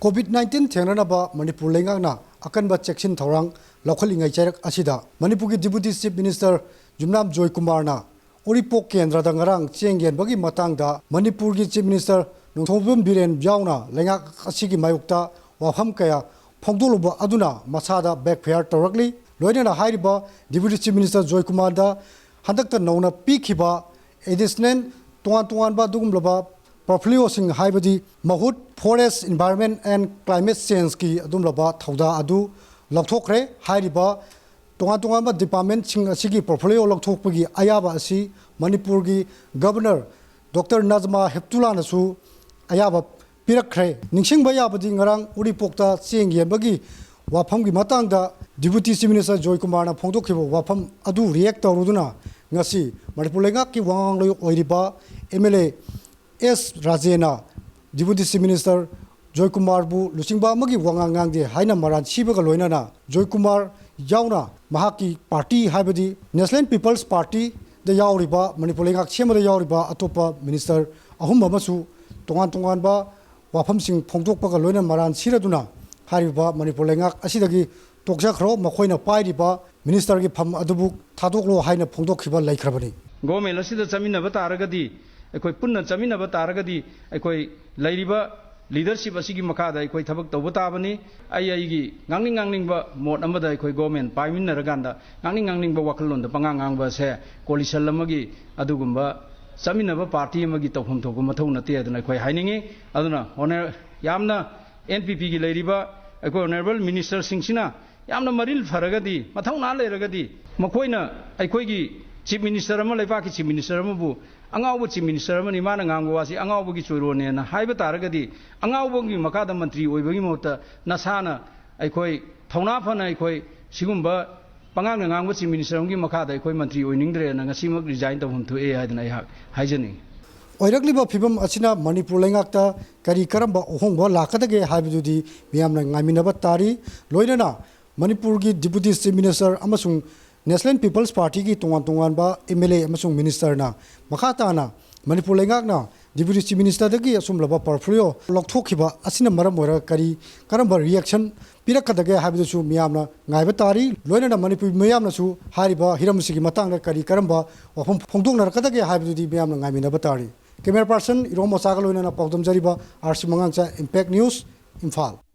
COVID-19 thengranaba Manipur lengakna akanba checksin thorang lokhalingai chairak asida Manipur ki Deputy Chief Minister Jumnam Joykumar na Oripok kendra da ngarang chenggen bagi matangda Manipur ki Chief Minister Nongthobum Biren Byauna lengak asigi mayukta wafam kaya phongdoluba aduna masada backfire torakli loinena hairiba Deputy Chief Minister Joykumar da handakta nauna pikhiba additional tuan ba dugumlaba portfolio sing haibadi mahut forest environment and climate change ki adumlaba thauda adu lokthokre hairiba tuan ba department sing asigi portfolio lokthokpagi ayaba asi Manipur gi governor Dr. Nazma Heptula nasu ayaba pirakre ningsingba yabadi ngarang uripokta chengyebagi wafamgi matangda Deputy Chief Minister Joykumar na phongdokhiba wafam adu react tawruduna ngasi Manipur lengak ki wangloi oiriba MLA S. Rajena, Deputy Chief Minister Joykumar bu Lusingba magi wangangang de haina maran chibaga loinana Joykumar yauna mahaki party haibadi National People's Party the yauriba Manipur lengak chema de yauriba atopa minister ahum amasu tongan ba wafam sing phongdokpaga loina maran siraduna hariba Manipur lengak asidagi tokja khro makhoina pairiba minister gi pham adubu thadoklo haina phongdokhiba laikhrabani government asida chaminaba taragadi अखोई पुन्ना चमिनबा तारगदी अखोई लैरिबा leadership असिगी मखादा अखोई थबक तौबा ताबनी आईगी गांगनिंगबा mode अमदा अखोई government पाइमिनरगांदा गांगनिंगबा वखललोंदा पंगांगांबा से collision अमगी अदुगुंबा चमिनबा party अमगी तौफम थोक मथौ नते अदुना अखोई हाइनिंगे अदुना honour यामना NPP गी लैरिबा अखोई ऑनरेबल मिनिस्टर सिंगसिना यामना मरिल फरगदी मथौ ना लेरगदी मखोइना अखोईगी चीफ मिनिस्टर अमा लेपाकी चीफ मिनिस्टर अमबु अंगावबु चीफ मिनिस्टर अमनि माना ngangoasi अंगावबुगी चोइरोने ना हाइबा तारगदी अंगावबुगी मकादा मंत्री ओइबगी मोता नसाना अखोई थौना फना अखोई सिगुंबा पंगांग nganगबु चीफ मिनिस्टर अमगी मकादा अखोई मंत्री ओइनिंगद्रे ना ngasimak रिजाइन तबहुम थुए हाइदना हाइजनी ओइरकलिबा फिबम असिना मणिपुर लेंगाकता करी Karamba ओहोंगबा लाकदगे हाइबदुदी मियामना ngaminaba tari loinana Manipur की डिप्यूटी चीफ मिनिस्टर अमसुंग National People's Party की तोंगान बा MLA अमसुंग मिनिस्टर ना मखाताना मणिपुर लेंगाकना डिप्यूटी चीफ मिनिस्टर दगी असुमलबा portfolio lokthokhiba asina maram ora kari karamba reaction pirakadage habidsu miyamna ngaiba tari loinana manipur miyamna su hariba hiramsigi matangna kari karamba wafam phongdoknar kadage habidudi miyamna ngaimina batari camera person iromo saga loinana pawdam jariba RC mangangcha impact news Imphal